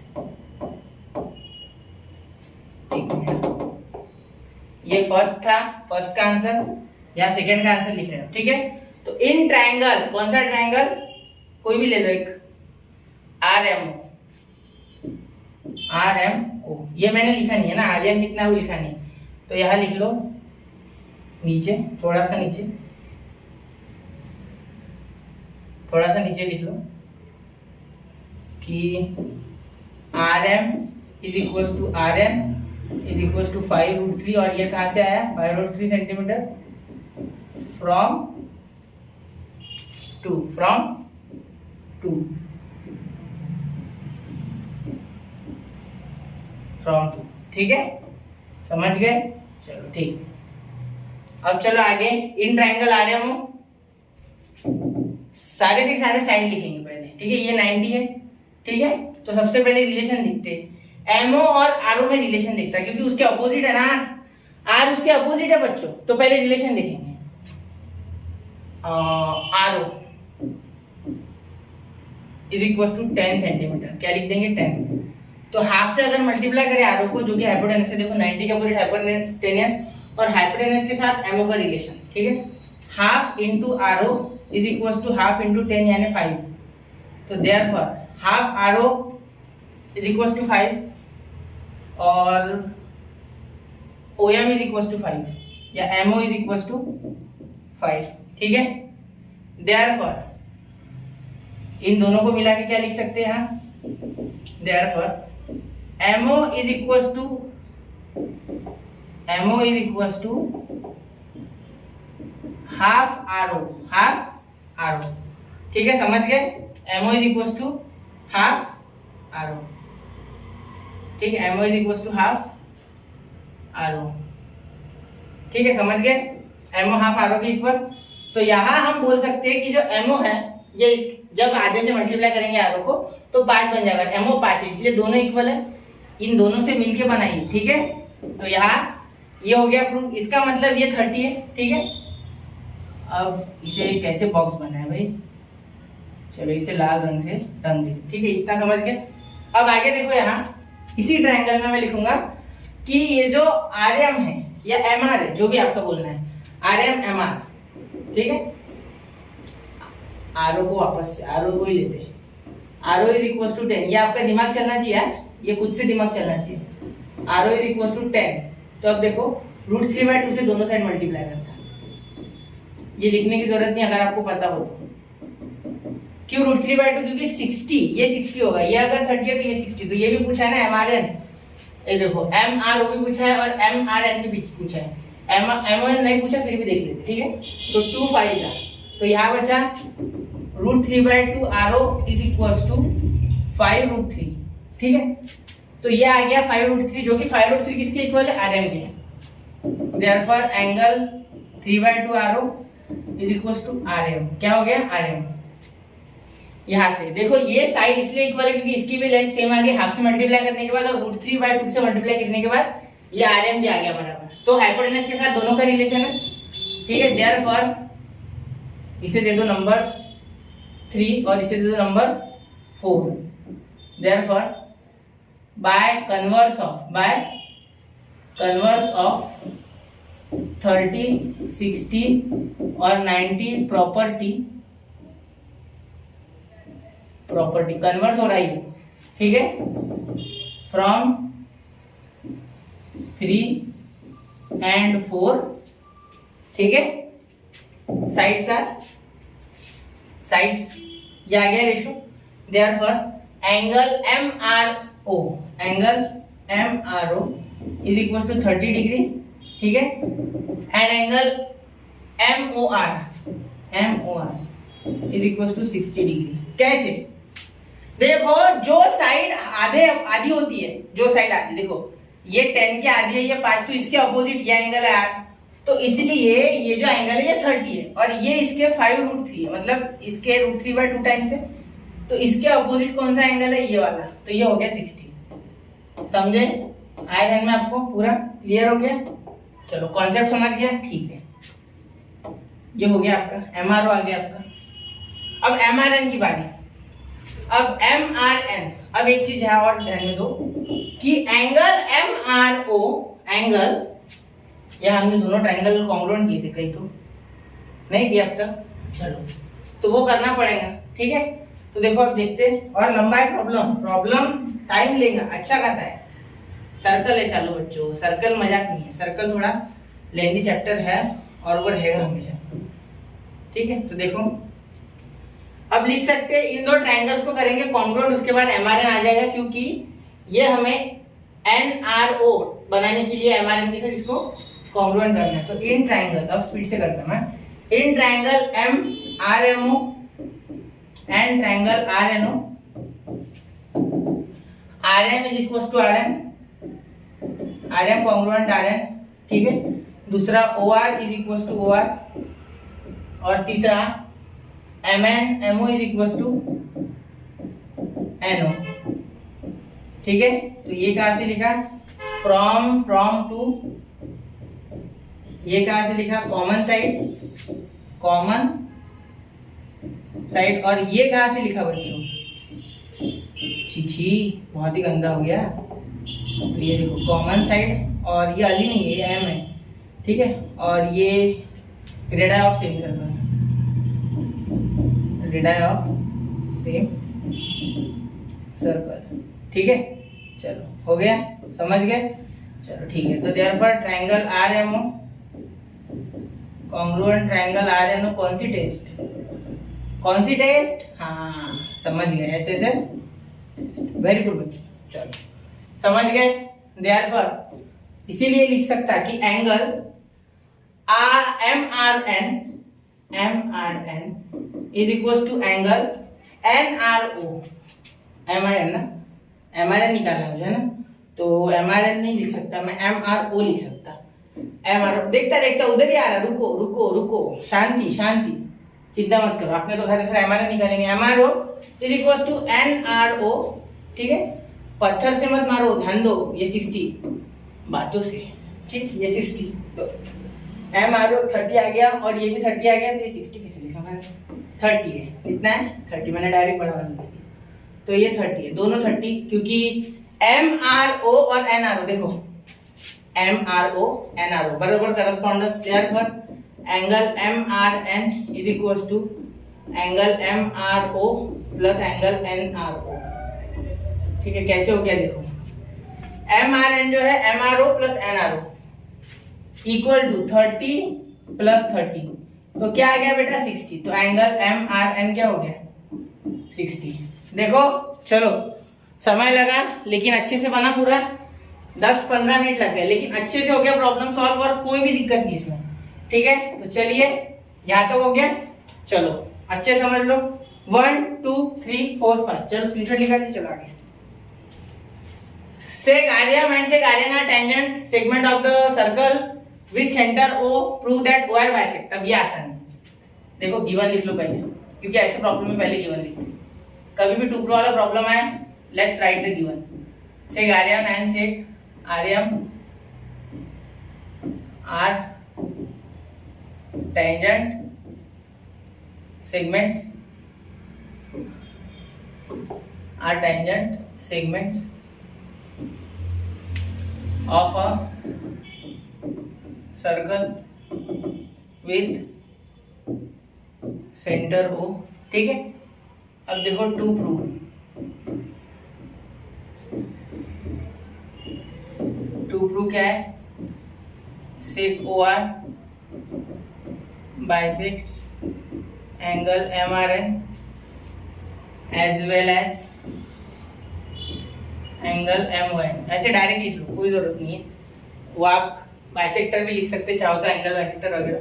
ये फर्स्ट था, फर्स्ट का आंसर, यहाँ सेकंड का आंसर लिख रहे हो, ठीक है। तो इन ट्रायंगल, कौन सा ट्रायंगल, कोई भी ले लो एक, आर एम ओ, ये मैंने लिखा नहीं है ना, आर एम कितना है वो लिखा नहीं, तो यहाँ लिख लो नीचे, थोड़ा सा नीचे लिख लो कि R M is equal to 5√3, और ये कहाँ से आया 5√3 सेंटीमीटर फ्रॉम 2 ठीक है, समझ गए। चलो ठीक, अब चलो आगे। इन ट्रायंगल आ रहे हम सारे के सारे साइड लिखेंगे पहले, ठीक है। ये 90 है, ठीक है। तो सबसे पहले रिलेशन लिखते, एमओ और आरओ में रिलेशन दिखता है, क्योंकि उसके अपोजिट है ना, आर उसके अपोजिट है बच्चों, तो पहले रिलेशन लिखेंगे। RO is equal to 10 centimetre, क्या लिख देंगे 10। तो हाफ से अगर मल्टीप्लाई करें आरओ को, जो कि हाइपोटेनस है, देखो 90 के अपोजिट हाइपोटेनस, और हाइपोटेनस के साथ एमओ का रिलेशन, ठीक है। Half into RO is equal to half into 10 यानी 5, तो therefore half RO is equal to 5 और ओएम इज इक्वल टू 5 या एमओ इज इक्वल टू 5, ठीक है। देयरफॉर इन दोनों को मिला के क्या लिख सकते हैं हम, therefore MO is equal to half RO, ठीक है, समझ गए। MO is equal to half RO, ठीक है, MO is equal to half RO, ठीक है, समझ गए। एमओ हाफ आरओ के इक्वल, तो यहाँ हम बोल सकते हैं कि जो एमओ है, ये जब आधे से मल्टीप्लाई करेंगे आरओ को तो 5 बन जाएगा, एमओ 5 है, इसलिए दोनों इक्वल है, इन दोनों से मिलके बनाइए, ठीक है। तो यहाँ ये हो गया प्रूफ, इसका मतलब ये 30 है, ठीक है। अब इसे कैसे बॉक्स बनाए भाई, चलो इसे लाल रंग से रंग दे, ठीक है, इतना समझ गए। अब आगे देखो, यहाँ इसी ट्रायंगल में मैं लिखूंगा कि ये जो आर एम है या एम आर है, जो भी आपका बोलना है, आर एम एम आर, ठीक है। आर ओ को वापस से आर ओ को ही लेते हैं, R O is equal to 10, ये आपका दिमाग चलना चाहिए, ये खुद से दिमाग चलना चाहिए। R O is equal to 10, तो अब देखो √3/2 से दोनों साइड मल्टीप्लाई करता है, ये लिखने की जरूरत नहीं अगर आपको पता हो तो। क्यों √3/2, क्योंकि 60, ये 60 होगा, ये अगर 30 है तो ये 60, तो ये भी पूछा है ना एम आर एन, ये देखो एम आर ओ भी पूछा है और एम आर एन भी पूछा है, एम ओ एन नहीं पूछा फिर भी देख लेते, ठीक है। तो 2 5 जा, तो यहाँ बचा √3/2 R O is equal to 5√3, ठीक है। तो ये आ गया 5√3, जो कि 5√3 किसके इक्वल है, आर एम के। Therefore angle 3/2 R O is equal to R M, क्या हो गया आर एम। यहाँ से देखो ये साइड इसलिए इक्वल है क्योंकि इसकी भी लेंथ सेम आ गई, हाफ से मल्टीप्लाई करने के बाद और √3/2 से मल्टीप्लाई करने के बाद ये आर एम भी आ गया बराबर, तो हाइपोटेनस के साथ दोनों का रिलेशन है, ठीक है। देयरफॉर इसे दे दो नंबर 3 और इसे दे दो number 4, therefore by converse of 30, 60 और 90 प्रॉपर्टी कन्वर्स हो रही है, ठीक है, फ्रॉम 3 and 4, ठीक है, साइड्स ये आ गया ratio. Therefore angle MRO is equal to 30 degree, ठीक है, and angle MOR is equal to 60 degree. कैसे? देखो जो साइड आधी होती है, जो साइड आधी, देखो ये 10 की आधी है, ये 5, तो इसके अपोजिट ये एंगल है R, तो इसलिए ये जो एंगल है ये 30 है और ये इसके 5√3 है, मतलब इसके √3/2 टाइम्स है, तो इसके अपोजिट कौन सा एंगल है? ये वाला, तो ये हो गया 60। समझे? आया ध्यान में आपको? पूरा क्लियर हो गया? चलो कॉन्सेप्ट समझ गया, ठीक है, ये हो गया आपका MRO आ गया आपका। अब MRN की बारी। अब MRN, अब एक चीज है और ध्यान में दो कि एंगल MRO एंगल, या हमने दोनों ट्रायंगल कॉन्ग्रुएंट किए थे, कहीं तो नहीं किया अब तक, चलो तो वो करना पड़ेगा, ठीक है। तो देखो अब देखते हैं, और लंबा है प्रॉब्लम टाइम लेगा, अच्छा खासा है। सर्कल है, चालू बच्चों, सर्कल मजाक नहीं है, सर्कल थोड़ा लेंथी चैप्टर है और वो रहेगा हमेशा, ठीक है। तो देखो अब लिख सकते हैं, इन दो ट्रायंगल्स को करेंगे कॉन्ग्रुएंट, उसके बाद MRN आ जाएगा, क्योंकि ये हमें NRO बनाने के लिए MRN के साथ इसको कॉन्ग्रुएंट करना है। तो इन ट्रायंगल, अब स्पीड से करता हूं मैं, in triangle MRMO and triangle RNO, RM is equal to RM congruent RN, ठीक है। दूसरा OR is equal to OR, और तीसरा MO is equal to NO, ठीक है। तो ये कहां से लिखा? फ्रॉम टू, ये कहां से लिखा? कॉमन साइड, और ये कहां से लिखा बच्चों? छी बहुत ही गंदा हो गया। तो ये देखो कॉमन साइड, और ये अली नहीं है, ये M है, ठीक है, और ये radii of same circle, radii of same circle, ठीक है। चलो हो गया, समझ गए? चलो ठीक है। तो therefore triangle RMO congruent triangle RNO, कौन सी टेस्ट? हाँ समझ गए, SSS, वेरी गुड बच्चों, चलो समझ गए। देयरफॉर इसीलिए लिख सकता कि angle MRN is equal to angle NRO, MRN ना, MRN निकालना मुझे है ना, तो MRN नहीं लिख सकता मैं, MRO लिख सकता। MRO देखता उधर ही आ रहा, रुको, शांति, चिंता मत करो, आपने तो घर से MRN निकालेंगे। MRO is equal to NRO, ठीक है, पत्थर से मत मारो, ध्यान दो, ये 60 बातों से, ठीक, ये 60, MRO 30 आ गया और ये भी 30 आ गया, तो ये 60 कैसे लिखा मैंने? 30 है, कितना है? 30, मैंने डायरेक्ट बढ़ा दिया, तो ये 30 है, दोनों 30, क्योंकि MRO और NRO, देखो MRO NRO बराबर correspondence, therefore angle MRN is equal to angle MRO plus angle NRO, ठीक है। कैसे हो गया देखो, MRN जो है MRO plus NRO equal to 30 plus 30, तो क्या आ गया बेटा? 60, तो एंगल MRN क्या हो गया? 60। देखो चलो समय लगा, लेकिन अच्छे से बना, पूरा 10-15 मिनट लग गए, लेकिन अच्छे से हो गया प्रॉब्लम सॉल्व, और कोई भी दिक्कत नहीं इसमें, ठीक है। तो चलिए यहाँ तक हो गया, चलो अच्छे समझ लो, 1 2 3 4 5, चलो स्क्रीनशॉट निकालिए, चलो आगे। Sec Rm and sec Rna tangent segment of the circle with center O, prove that OR bisect। अब ये आसान है, देखो गिवन लिख लो पहले, क्योंकि ऐसे प्रॉब्लम में पहले गिवन लिखो, कभी भी 2 वाला प्रॉब्लम आए, let's write the given. Sec Rm and sec Rm are tangent segments segments of a circle with center O। ठीक है, अब देखो टू प्रूव, क्या है, sec OR bisects angle MRN as well as angle MON। ऐसे direct लिख लो, कोई जरूरत नहीं है, वो आप बाइसेक्टर भी लिख सकते चाहो तो, एंगल बाइसेक्टर वगैरह,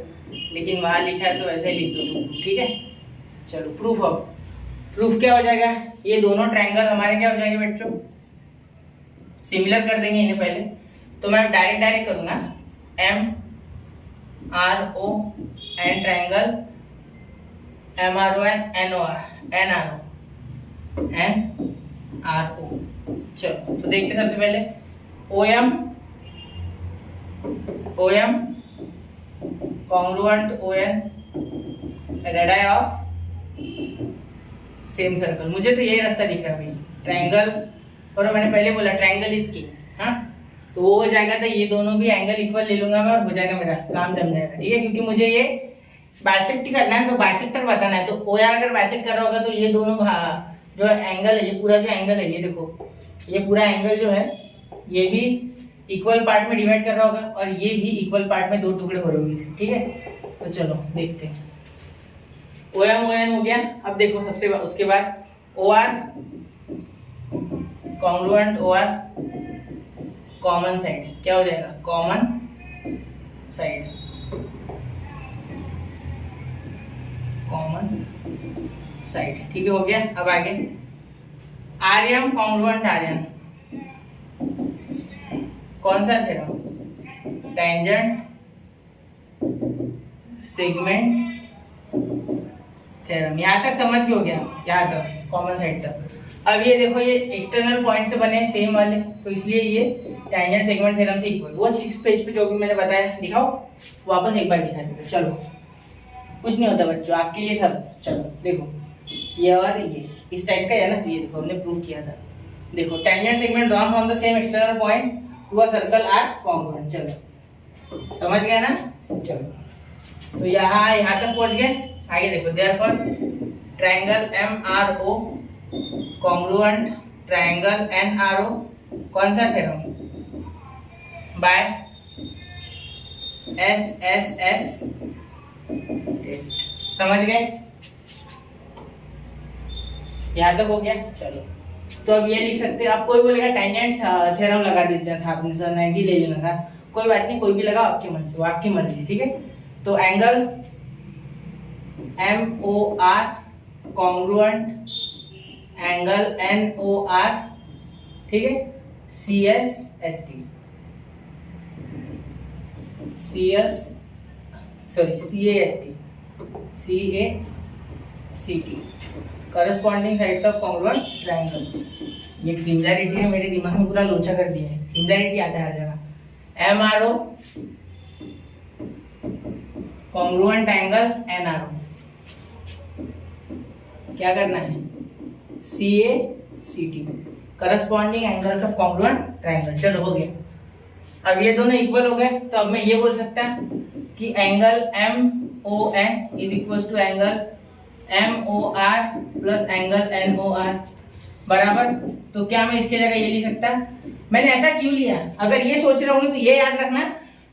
लेकिन वहां लिखा है तो वैसे ही लिख दो, ठीक है। चलो प्रूफ, अब प्रूफ क्या हो जाएगा, ये दोनों ट्रायंगल हमारे क्या हो जाएंगे बच्चों, सिमिलर कर देंगे इन्हें पहले। तो मैं डायरेक्ट करूंगा, MRO and triangle MRO and NRO। चलो तो देखते सबसे पहले OM congruent ON radii of same circle. मुझे तो यही रास्ता दिख रहा है भाई, ट्रायंगल, और मैंने पहले बोला ट्रायंगल इज किंग, हाँ, तो वो हो जाएगा, तो ये दोनों भी एंगल इक्वल ले लूंगा मैं और हो जाएगा, मेरा काम जम जाएगा, ठीक है। क्योंकि मुझे ये बाइसेक्ट करना है, तो बाइसेक्टर बताना है, तो OR अगर बाइसेक्ट कर रहा होगा तो ये दोनों जो एंगल है, ये पूरा जो एंगल है, ये देखो, ये पूरा एंगल जो है ये भी इक्वल पार्ट में डिवाइड कर रहा होगा और ये भी इक्वल पार्ट में दो टुकड़े हो रहे होंगे, ठीक है। तो चलो देखते हैं, ON हो गया। अब देखो सबसे उसके बाद OR congruent OR common side, क्या हो जाएगा, कॉमन साइड, ठीक है, हो गया। अब आगे आर्यन कॉन्ग्रुएंट आर्यन, कौन सा थ्योरम, टेंजेंट सेगमेंट थ्योरम। यहां तक समझ के हो गया, यहां तक कॉमन साइड तक। अब ये देखो, ये एक्सटर्नल पॉइंट से बने सेम वाले, तो इसलिए ये टेंजेंट सेगमेंट थ्योरम से इक्वल। वो 6 पेज पे जो भी मैंने बताया, दिखाओ वापस एक बार दिखा दीजिए। चलो कुछ नहीं होता बच्चों, आपके लिए सब। चलो देखो, ये और ये इस टाइप का है ना, तो ये देखो हमने प्रूव किया था। देखो tangent segment drawn from the same external point to a circle are congruent. चलो समझ गए ना। चलो तो यहाँ तक पहुंच गए। आगे देखो, therefore triangle MRO congruent triangle NRO, कौन सा थ्योरम, बाय SSS टेस्ट। समझ गए, यहाँ तक हो गया। चलो तो अब ये लिख सकते हैं, आप कोई बोलेगा टेंजेंट थ्योरम लगा देते था आपने, सर 90 ले लेना था, कोई बात नहीं, कोई भी लगाओ आपके मन से, वो आपकी मर्जी, ठीक है। तो angle MOR congruent angle NOR, ठीक है, CAST corresponding sides of congruent triangle. ये सिमिलैरिटी है, मेरे दिमाग में पूरा लोचा कर दिया है, सिमिलैरिटी आता है हर जगह। MRO कॉन्ग्रुएंट एंगल NRO, क्या करना है, CACT corresponding angles of congruent triangle. चलो हो गया। अब ये दोनों इक्वल हो गए, तो अब मैं ये बोल सकता कि angle MON is equal to angle MOR plus angle NOR बराबर। तो क्या मैं इसके जगह ये लिख सकता, मैंने ऐसा क्यों लिया, अगर ये सोच रहे होंगे तो ये याद रखना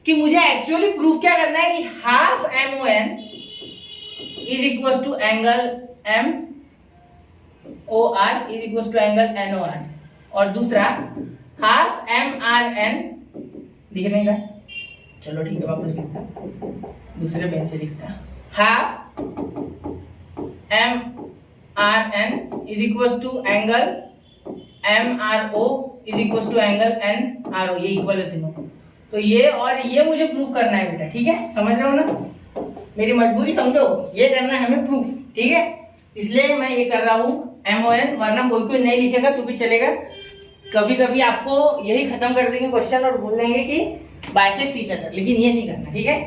कि मुझे एक्चुअली प्रूफ क्या करना है कि half MON is equal to angle MOR is equal to angle NOR, और दूसरा हाफ MRN दिख नहीं रहा, चलो ठीक है वापस लिखता, दूसरे पेन से लिखता, half MRN is equal to angle MRO is equal to angle NRO, ये इक्वल है तीनों। तो ये और ये मुझे प्रूफ करना है बेटा, ठीक है, समझ रहे हो ना, मेरी मजबूरी समझो, ये करना है हमें प्रूफ, ठीक है, इसलिए मैं ये कर रहा हूँ MON, वरना कोई नहीं लिखेगा तो भी चलेगा। कभी कभी आपको यही खत्म कर देंगे क्वेश्चन और बोल देंगे कि बाइसेक्ट ईच अदर, लेकिन ये नहीं करना, ठीक है,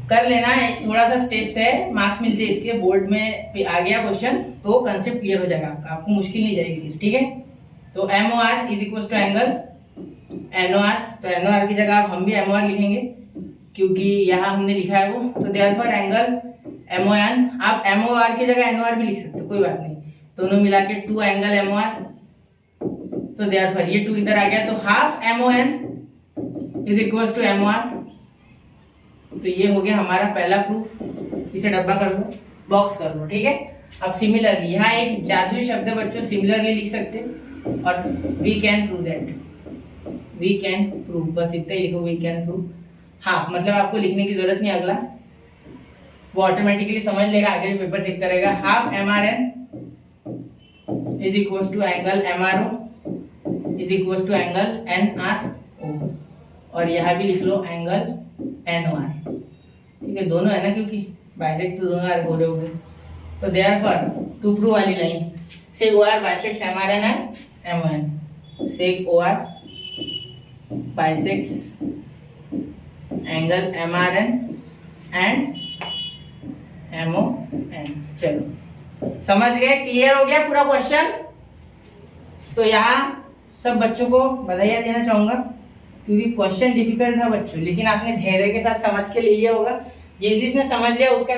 कर लेना है, थोड़ा सा स्टेप्स है, मार्क्स मिलते हैं इसके, बोर्ड में आ गया क्वेश्चन तो कंसेप्ट क्लियर हो जाएगा आपका, आपको मुश्किल नहीं जाएगी, ठीक है। तो तो MOR is equal to angle NOR, तो NOR की जगह आप हम भी MOR लिखेंगे क्योंकि यहाँ हमने लिखा है वो, तो देयरफॉर एंगल MON, आप MOR की जगह NOR भी लिख सकते हो, कोई बात नहीं, दोनों मिला के 2 एंगल MOR, तो देयरफॉर ये 2 इधर आ गया, तो half MON is equal to MOR। तो ये हो गया हमारा पहला प्रूफ, इसे डब्बा कर लो, बॉक्स कर लो, ठीक है। अब सिमिलरली यहाँ एक जादुई शब्द है बच्चों, सिमिलरली लिख सकते और we can prove that, we can prove, बस इतना ही लिखो, वी कैन प्रूव। हाँ, मतलब आपको लिखने की जरूरत नहीं, अगला वो ऑटोमेटिकली समझ लेगा, आगे जो पेपर चेक करेगा। Half MRN is equal to angle MRO is equal to angle NRO, और यहाँ भी लिख लो एंगल NOR, ठीक है, दोनं है ना, क्योंकि बाइसेक्ट तो दोनों हो रहे होंगे। तो देयरफॉर टू प्रूव वाली लाइन से OR bisects MRN and MON, से OR bisects angle MRN and MON। चलो समझ गए, क्लियर हो गया पूरा क्वेश्चन। तो यहाँ सब बच्चों को बधाइयाँ देना चाहूंगा क्योंकि क्वेश्चन डिफिकल्ट था बच्चों, लेकिन आपने धैर्य के साथ समझ के ले लिया होगा। जिसने समझ लिया उसका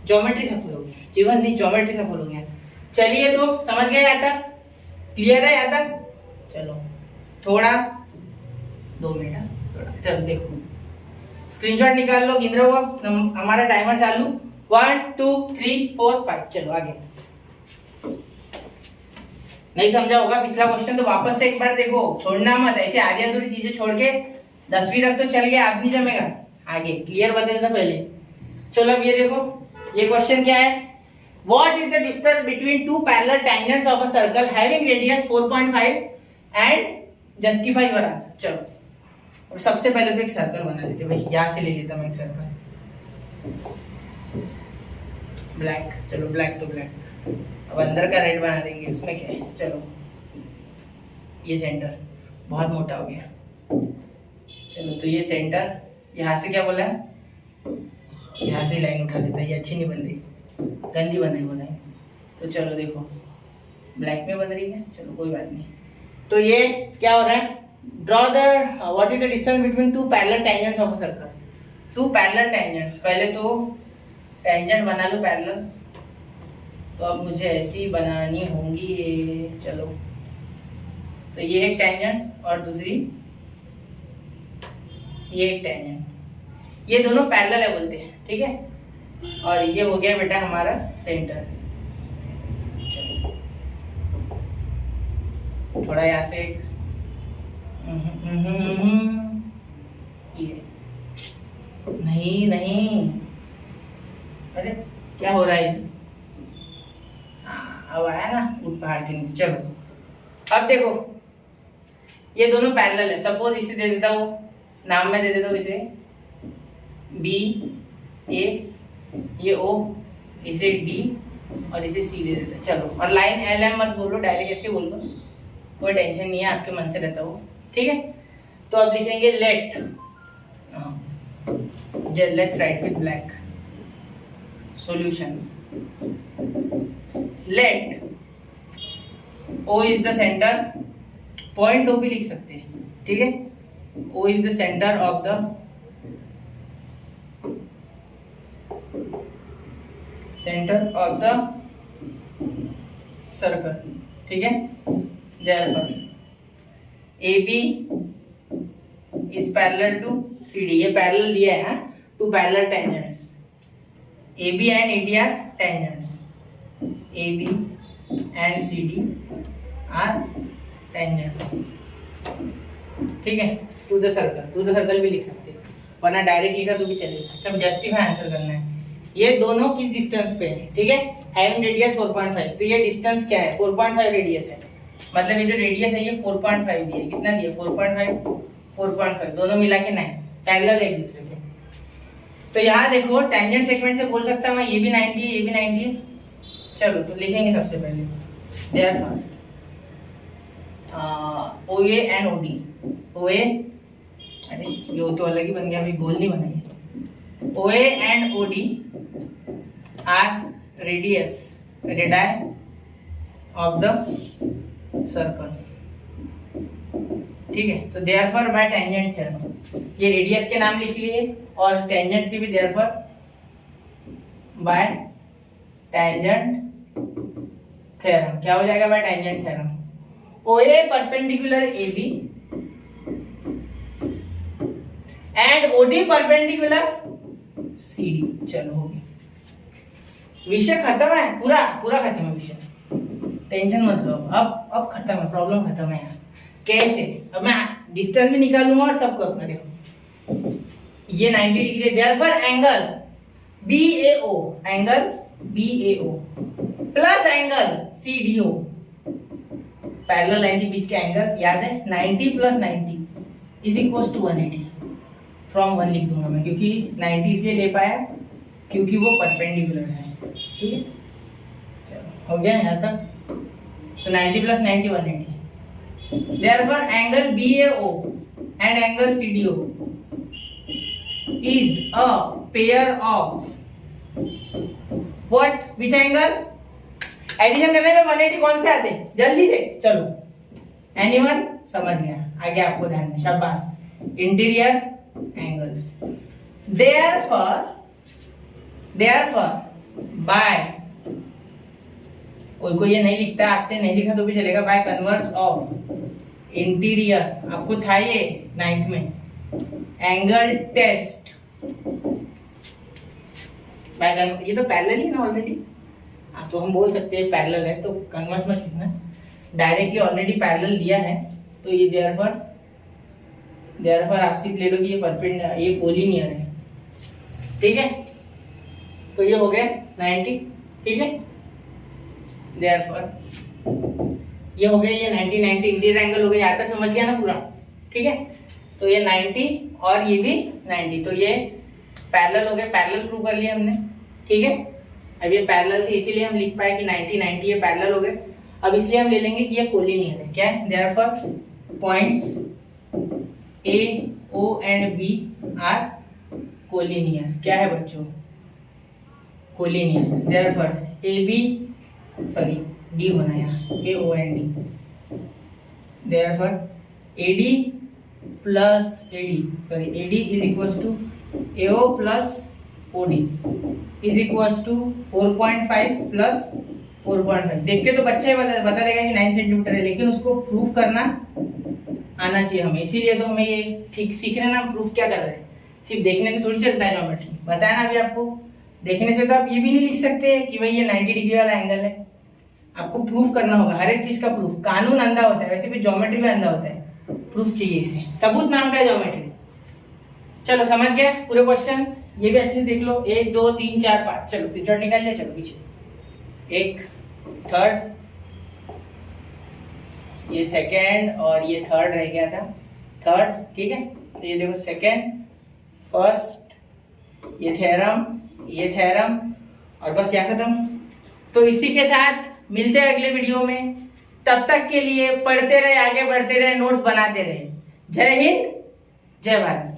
ज्योमेट्री सफल हो गया, जीवन नहीं ज्योमेट्री सफल हो गया। चलिए तो समझ गए यहाँ तक, क्लियर है यहाँ तक? चलो थोड़ा 2 मिनट थोड़ा, चलो देखो स्क्रीनशॉट निकाल लो, गिन रहे हो हमारा टाइमर चालू, 1 2 3 4 5, चलो आगे। नहीं समझा होगा पिछला क्वेश्चन तो वापस से एक बार देखो, छोड़ना मत, ऐसे आधी अधूरी चीजें छोड़ के 10वीं तक तो चल गया, अब नहीं जमेगा, आगे क्लियर बता देता पहले। चलो अब ये देखो, ये क्वेश्चन क्या है, what is the distance between two parallel tangents of a circle having radius 4.5 and justify your answer. चलो और सबसे पहले तो एक सर्कल बना लेते भाई, यहां से ले लेता मैं एक सर्कल, ब्लैक, चलो ब्लैक तो ब्लैक, अब अंदर का रेड बना देंगे, उसमें क्या है। चलो ये सेंटर बहुत मोटा हो गया, चलो तो ये सेंटर, यहाँ से क्या बोला है, यहाँ से लाइन उठा लेता है, ये अच्छी नहीं बन रही, गंदी बन रही वो लाइन। तो चलो देखो ब्लैक में बन रही है, चलो कोई बात नहीं। तो ये क्या हो रहा है, draw the what is the distance between two parallel tangents of a circle, two parallel tangents. पहले तो टेंजेंट बना लो पैरेलल, तो अब मुझे ऐसी बनानी होंगी ये, चलो तो ये एक टेंजेंट और दूसरी ये एक टेंजेंट, ये दोनों पैरेलल है बोलते हैं, ठीक है। और ये हो गया बेटा हमारा सेंटर। चलो थोड़ा यहाँ से ये नहीं नहीं, अरे क्या हो रहा है, अब आया ना उठ पहाड़ के नीचे। चलो अब देखो ये दोनों पैरेलल है, सपोज इसे दे देता हूँ, नाम में दे देता हूँ इसे B A, ये O, इसे D और इसे C दे देता। चलो और लाइन LM मत बोलो, डायरेक्ट ऐसे बोल दो, कोई टेंशन नहीं है, आपके मन से रहता हो, ठीक है। तो अब लिखेंगे let, let's write with black, solution, let O is the centre, point O भी लिख सकते हैं, ठीक है। O is the centre of the circle, ठीक है। Therefore AB is parallel to CD, ये पैरेलल दिया है, two parallel tangents, AB and AD are tangents, AB and CD are tangents, ठीक है। टू द सर्कल भी लिख सकते हैं, वरना डायरेक्ट लिखा तो भी चलेगा। जब जस्टिफाई आंसर करना है, ये दोनों किस डिस्टेंस पे है, ठीक है, हैविंग रेडियस 4.5, तो ये डिस्टेंस क्या है, 4.5 रेडियस है, मतलब ये जो रेडियस है ये 4.5 दिया है, कितना दिया 4.5, दोनों मिला के 9, पैरेलल एक दूसरे से। तो यहाँ देखो टेंजेंट सेगमेंट से बोल सकता मैं, ये भी 90 है, ये भी 90 है। चलो तो लिखेंगे सबसे पहले therefore OA and OD, OA, अरे ये तो अलग ही बन गया, अभी गोल नहीं बनाइए। OA and OD are radii of the circle, ठीक है। तो देयरफॉर बाय टेंजेंट थ्योरम, ये रेडियस के नाम लिख लिए और टेंजेंट से भी देयरफॉर बाय टेंजेंट थ्योरम। क्या हो जाएगा bye tangent theorem? OA perpendicular AB and OD perpendicular CD। चलो हो गया, विषय खत्म है, पूरा पूरा खत्म है विषय, टेंशन मत लो। अब खत्म है, प्रॉब्लम खत्म है यार। कैसे? अब मैं डिस्टेंस भी निकालूंगा और सब करूंगा। देखो ये 90 डिग्री है, therefore angle BAO, angle BAO plus angle CDO, parallel line के बीच के एंगल याद है, 90 plus 90 is equal to 180। From 1 लिख दूंगा मैं, क्योंकि 90 इसलिए ले पाया क्योंकि वो परपेंडिकुलर है, ठीक है। चलो हो गया यहाँ तक। तो 90 plus 90 180। Therefore angle BAO and angle CDO is a pair of what? Which angle? Addition करने में 180 कौन से आते हैं? जल्दी से चलो, एनीवन? समझ गया, आगे आपको ध्यान में, शाबाश। इंटीरियर एंगल्स, therefore by, कोई ये नहीं लिखता, आपने नहीं लिखा तो भी चलेगा, बाय कन्वर्स ऑफ इंटीरियर, आपको था ये 9th में, एंगल टेस्ट बाय, ये तो पैरेलल ही ना ऑलरेडी, तो हम बोल सकते हैं पैरेलल है, तो कन्वर्स मत लिखना, डायरेक्टली ऑलरेडी पैरेलल दिया है। तो ये देयरफॉर आप सिर्फ ले लो कि ये परपेंडिकुलर, ये कोलिनियर है, ठीक है। तो ये हो गया 90, ठीक है। देयरफॉर ये हो गया, ये 90 90 इंटीरियर एंगल हो गया, यहाँ तक समझ गया ना पूरा, ठीक है। तो ये 90 और ये भी 90, तो ये पैरेलल हो गया, पैरेलल प्रूव कर लिया हमने, ठीक है। अब ये पैरेलल थे इसीलिए हम लिख पाए कि 90 90 ये पैरेलल हो गए। अब इसलिए हम ले लेंगे कि ये कोलिनियर है, क्या है? Therefore points A, O and B are collinear. क्या है बच्चों? Collinear. Therefore AB, sorry D होना यहाँ, A, O and D। Therefore AD plus AD, sorry AD is equals to AO plus OD is equals to 4.5 plus 4.5। देख के तो बच्चा बता देगा कि 9 सेंटीमीटर है, लेकिन उसको प्रूफ करना आना चाहिए हमें, इसीलिए तो हमें ये ठीक सीख रहे हैं ना, प्रूफ क्या कर रहे हैं। सिर्फ देखने से थोड़ी चलता है ज्योमेट्री, बताया ना अभी आपको, देखने से तो आप ये भी नहीं लिख सकते कि भाई ये 90 डिग्री वाला एंगल है, आपको प्रूफ करना होगा, हर एक चीज का प्रूफ। कानून अंधा होता है, वैसे भी ज्योमेट्री भी अंधा होता है, प्रूफ चाहिए इसे, सबूत मांगता है ज्योमेट्री। चलो समझ गया पूरे क्वेश्चंस, ये भी अच्छे से देख लो, 1 2 3 4 5। चलो स्क्रीनशॉट निकाल लिया, चलो पीछे, एक थर्ड, ये सेकेंड और ये थर्ड रह गया था, थर्ड, ठीक है। तो ये देखो सेकेंड, फर्स्ट, ये थ्योरम और बस यहाँ खत्म। तो इसी के साथ मिलते हैं अगले वीडियो में, तब तक के लिए पढ़ते रहे, आगे बढ़ते रहे, नोट्स बनाते रहे। जय हिंद, जय भारत।